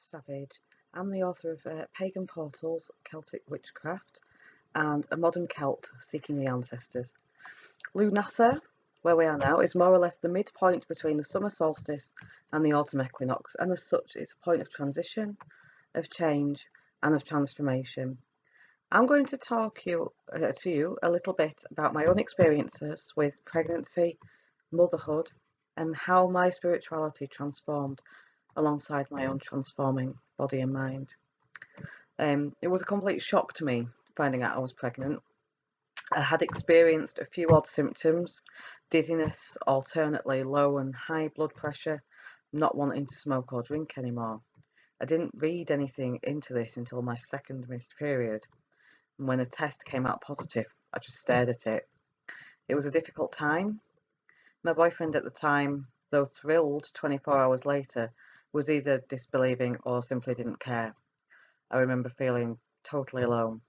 Savage. I'm the author of Pagan Portals, Celtic Witchcraft, and A Modern Celt Seeking the Ancestors. Lughnasadh, where we are now, is more or less the midpoint between the summer solstice and the autumn equinox, and as such, it's a point of transition, of change, and of transformation. I'm going to talk to you a little bit about my own experiences with pregnancy, motherhood, and how my spirituality transformed alongside my own transforming body and mind. It was a complete shock to me finding out I was pregnant. I had experienced a few odd symptoms: dizziness, alternately low and high blood pressure, not wanting to smoke or drink anymore. I didn't read anything into this until my second missed period, and when a test came out positive, I just stared at it. It was a difficult time. My boyfriend at the time, though thrilled 24 hours later, was either disbelieving or simply didn't care. I remember feeling totally alone.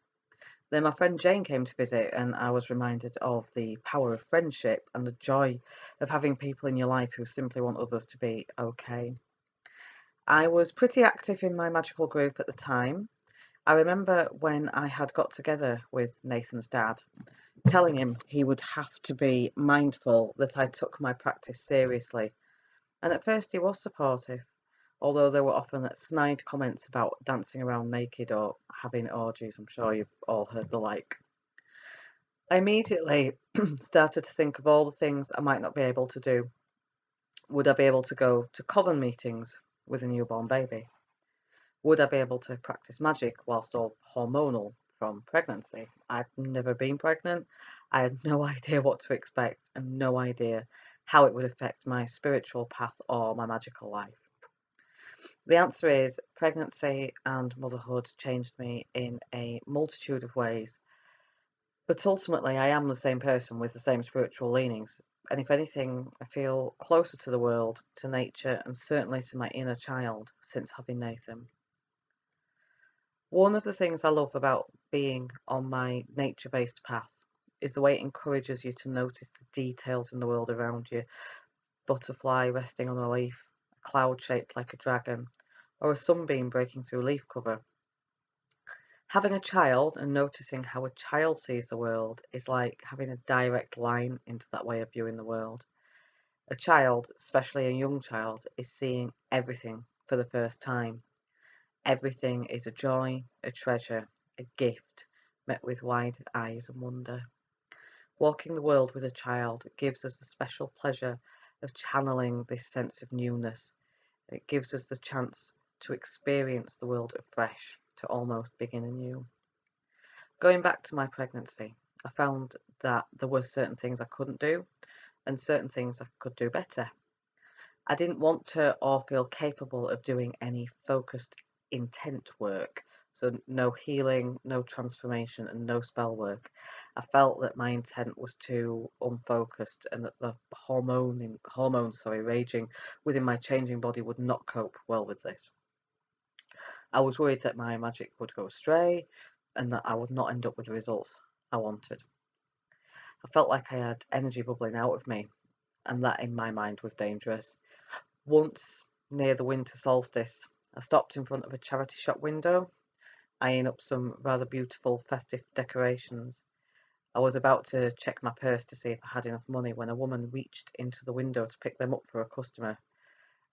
Then my friend Jane came to visit, and I was reminded of the power of friendship and the joy of having people in your life who simply want others to be okay. I was pretty active in my magical group at the time. I remember when I had got together with Nathan's dad, telling him he would have to be mindful that I took my practice seriously. And at first he was supportive, although there were often snide comments about dancing around naked or having orgies. I'm sure you've all heard the like. I immediately started to think of all the things I might not be able to do. Would I be able to go to coven meetings with a newborn baby? Would I be able to practice magic whilst all hormonal from pregnancy? I'd never been pregnant. I had no idea what to expect and no idea how it would affect my spiritual path or my magical life. The answer is pregnancy and motherhood changed me in a multitude of ways. But ultimately, I am the same person with the same spiritual leanings. And if anything, I feel closer to the world, to nature, and certainly to my inner child since having Nathan. One of the things I love about being on my nature-based path is the way it encourages you to notice the details in the world around you. Butterfly resting on a leaf, a cloud shaped like a dragon, or a sunbeam breaking through leaf cover. Having a child and noticing how a child sees the world is like having a direct line into that way of viewing the world. A child, especially a young child, is seeing everything for the first time. Everything is a joy, a treasure, a gift, met with wide eyes and wonder. Walking the world with a child gives us the special pleasure of channeling this sense of newness. It gives us the chance to experience the world afresh, to almost begin anew. Going back to my pregnancy, I found that there were certain things I couldn't do and certain things I could do better. I didn't want to or feel capable of doing any focused intent work. So no healing, no transformation, and no spell work. I felt that my intent was too unfocused and that the hormones raging within my changing body would not cope well with this. I was worried that my magic would go astray and that I would not end up with the results I wanted. I felt like I had energy bubbling out of me, and that in my mind was dangerous. Once, near the winter solstice, I stopped in front of a charity shop window, eyeing up some rather beautiful festive decorations. I was about to check my purse to see if I had enough money when a woman reached into the window to pick them up for a customer.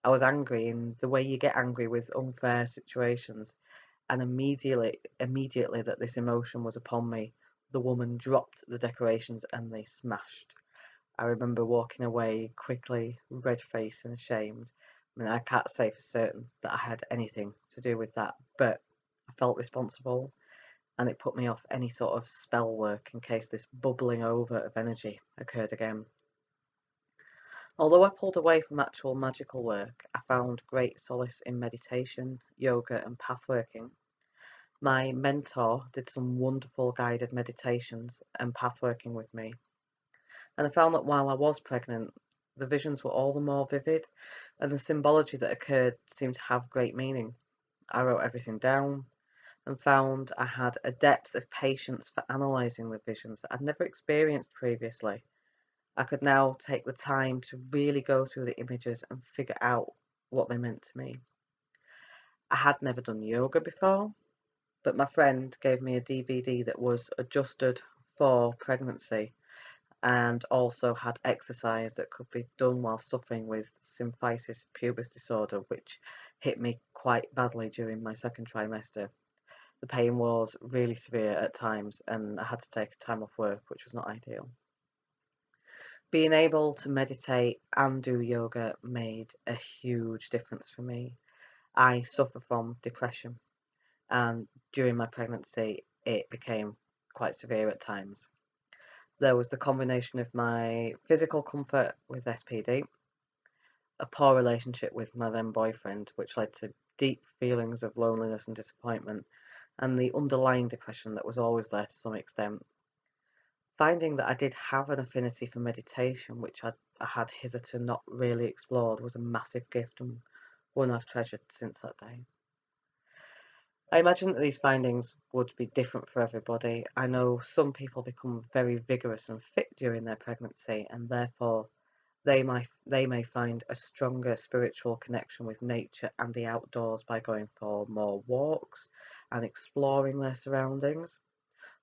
I was angry in the way you get angry with unfair situations, and immediately that this emotion was upon me, the woman dropped the decorations and they smashed. I remember walking away quickly, red-faced and ashamed. I mean, I can't say for certain that I had anything to do with that, but I felt responsible, and it put me off any sort of spell work in case this bubbling over of energy occurred again. Although I pulled away from actual magical work, I found great solace in meditation, yoga, and pathworking. My mentor did some wonderful guided meditations and pathworking with me, and I found that while I was pregnant, the visions were all the more vivid, and the symbology that occurred seemed to have great meaning. I wrote everything down and found I had a depth of patience for analysing the visions that I'd never experienced previously. I could now take the time to really go through the images and figure out what they meant to me. I had never done yoga before, but my friend gave me a DVD that was adjusted for pregnancy and also had exercise that could be done while suffering with symphysis pubis disorder, which hit me quite badly during my second trimester. The pain was really severe at times, and I had to take time off work, which was not ideal. Being able to meditate and do yoga made a huge difference for me. I suffer from depression, and during my pregnancy, it became quite severe at times. There was the combination of my physical comfort with SPD, a poor relationship with my then boyfriend, which led to deep feelings of loneliness and disappointment, and the underlying depression that was always there to some extent. Finding that I did have an affinity for meditation, which I had hitherto not really explored, was a massive gift and one I've treasured since that day. I imagine that these findings would be different for everybody. I know some people become very vigorous and fit during their pregnancy, and therefore they may find a stronger spiritual connection with nature and the outdoors by going for more walks and exploring their surroundings.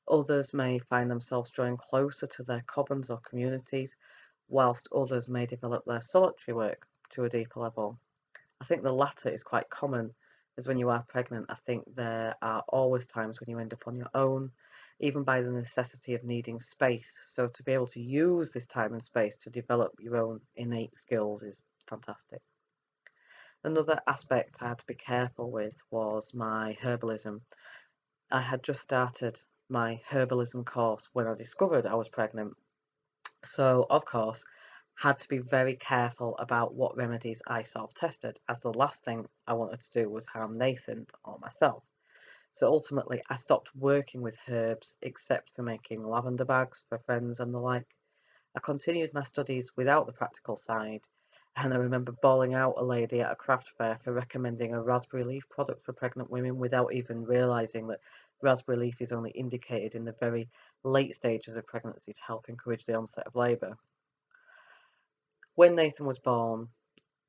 Others may find themselves drawing closer to their covens or communities, whilst others may develop their solitary work to a deeper level. I think the latter is quite common, as when you are pregnant, I think there are always times when you end up on your own, even by the necessity of needing space. So to be able to use this time and space to develop your own innate skills is fantastic. Another aspect I had to be careful with was my herbalism. I had just started my herbalism course when I discovered I was pregnant. So, of course, had to be very careful about what remedies I self-tested, as the last thing I wanted to do was harm Nathan or myself. So ultimately, I stopped working with herbs except for making lavender bags for friends and the like. I continued my studies without the practical side, and I remember bawling out a lady at a craft fair for recommending a raspberry leaf product for pregnant women without even realising that raspberry leaf is only indicated in the very late stages of pregnancy to help encourage the onset of labour. When Nathan was born,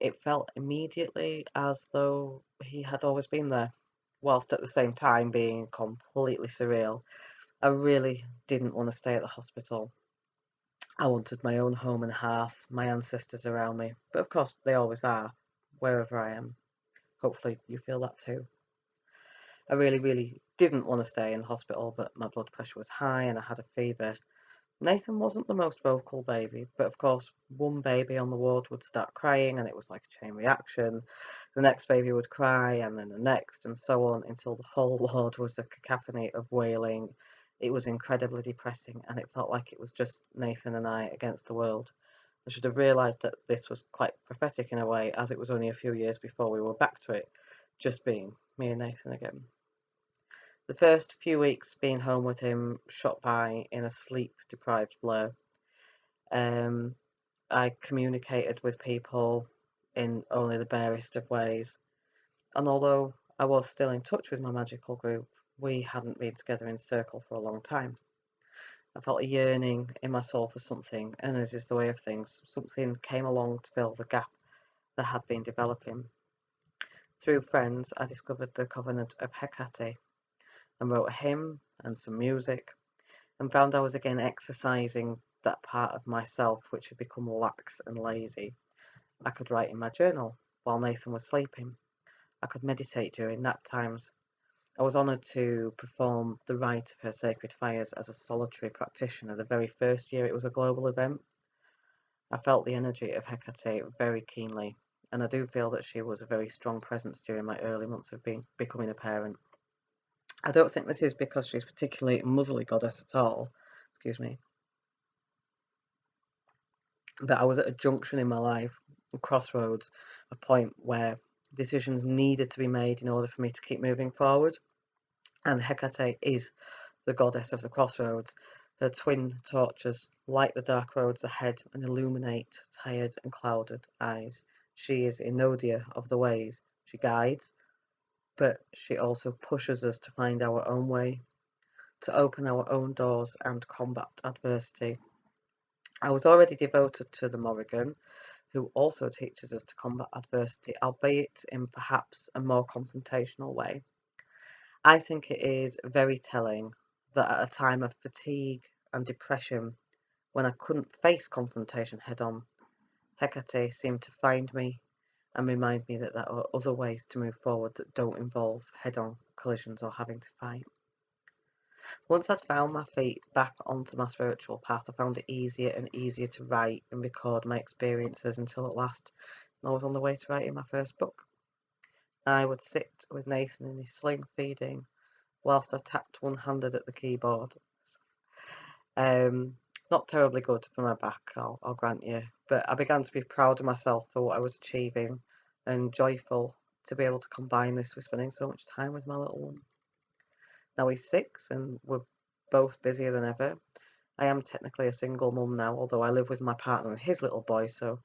it felt immediately as though he had always been there, whilst at the same time being completely surreal. I really didn't want to stay at the hospital. I wanted my own home and hearth, my ancestors around me, but of course they always are, wherever I am. Hopefully you feel that too. I really, really didn't want to stay in the hospital, but my blood pressure was high and I had a fever. Nathan wasn't the most vocal baby, but of course, one baby on the ward would start crying and it was like a chain reaction. The next baby would cry and then the next, and so on until the whole ward was a cacophony of wailing. It was incredibly depressing and it felt like it was just Nathan and I against the world. I should have realised that this was quite prophetic in a way, as it was only a few years before we were back to it, just being me and Nathan again. The first few weeks being home with him shot by in a sleep-deprived blur. Um, I communicated with people in only the barest of ways, and although I was still in touch with my magical group, we hadn't been together in circle for a long time. I felt a yearning in my soul for something, and as is the way of things, something came along to fill the gap that had been developing. Through friends, I discovered the Covenant of Hekate and wrote a hymn and some music, and found I was again exercising that part of myself which had become lax and lazy. I could write in my journal while Nathan was sleeping. I could meditate during nap times. I was honoured to perform the rite of her sacred fires as a solitary practitioner the very first year it was a global event. I felt the energy of Hecate very keenly, and I do feel that she was a very strong presence during my early months of becoming a parent. I don't think this is because she's particularly a motherly goddess at all, excuse me, but I was at a junction in my life, a crossroads, a point where decisions needed to be made in order for me to keep moving forward. And Hecate is the goddess of the crossroads. Her twin torches light the dark roads ahead and illuminate tired and clouded eyes. She is Enodia of the ways. She guides, but she also pushes us to find our own way, to open our own doors and combat adversity. I was already devoted to the Morrígan, who also teaches us to combat adversity, albeit in perhaps a more confrontational way. I think it is very telling that at a time of fatigue and depression, when I couldn't face confrontation head on, Hekate seemed to find me and remind me that there are other ways to move forward that don't involve head on collisions or having to fight. Once I'd found my feet back onto my spiritual path, I found it easier and easier to write and record my experiences until at last I was on the way to writing my first book. I would sit with Nathan in his sling feeding whilst I tapped one-handed at the keyboard. Um, Not terribly good for my back, I'll grant you, but I began to be proud of myself for what I was achieving and joyful to be able to combine this with spending so much time with my little one. Now he's 6 and we're both busier than ever. I am technically a single mum now, although I live with my partner and his little boy, so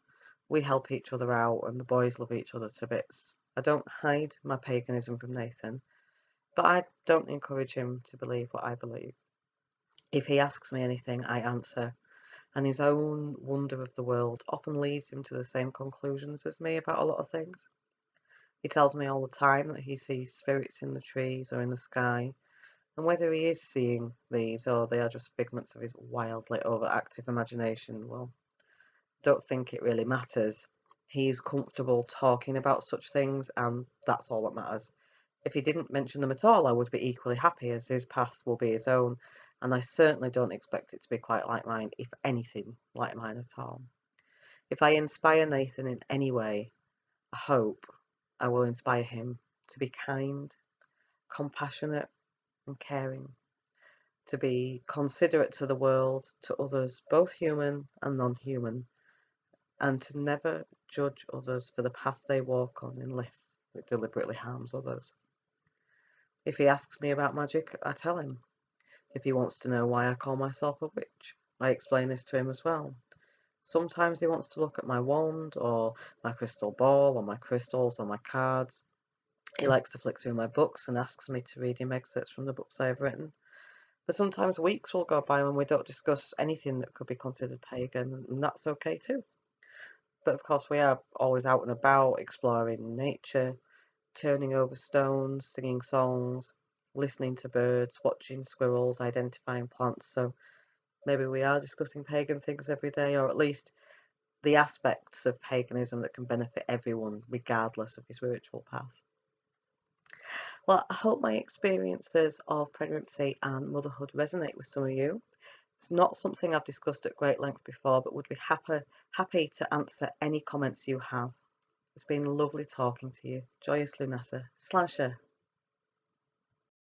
we help each other out and the boys love each other to bits. I don't hide my paganism from Nathan, but I don't encourage him to believe what I believe. If he asks me anything, I answer, and his own wonder of the world often leads him to the same conclusions as me about a lot of things. He tells me all the time that he sees spirits in the trees or in the sky, and whether he is seeing these or they are just figments of his wildly overactive imagination, well, don't think it really matters. He is comfortable talking about such things, and that's all that matters. If he didn't mention them at all, I would be equally happy, as his path will be his own, and I certainly don't expect it to be quite like mine, if anything like mine at all. If I inspire Nathan in any way, I hope I will inspire him to be kind, compassionate, and caring, to be considerate to the world, to others, both human and non-human, and to never judge others for the path they walk on unless it deliberately harms others. If he asks me about magic, I tell him. If he wants to know why I call myself a witch, I explain this to him as well. Sometimes he wants to look at my wand, or my crystal ball, or my crystals, or my cards. He likes to flick through my books and asks me to read him excerpts from the books I have written. But sometimes weeks will go by when we don't discuss anything that could be considered pagan, and that's okay too. But of course, we are always out and about, exploring nature, turning over stones, singing songs, listening to birds, watching squirrels, identifying plants. So maybe we are discussing pagan things every day, or at least the aspects of paganism that can benefit everyone, regardless of your spiritual path. Well, I hope my experiences of pregnancy and motherhood resonate with some of you. It's not something I've discussed at great length before, but would be happy to answer any comments you have. It's been lovely talking to you. Joyous Lughnasadh. Sláinte.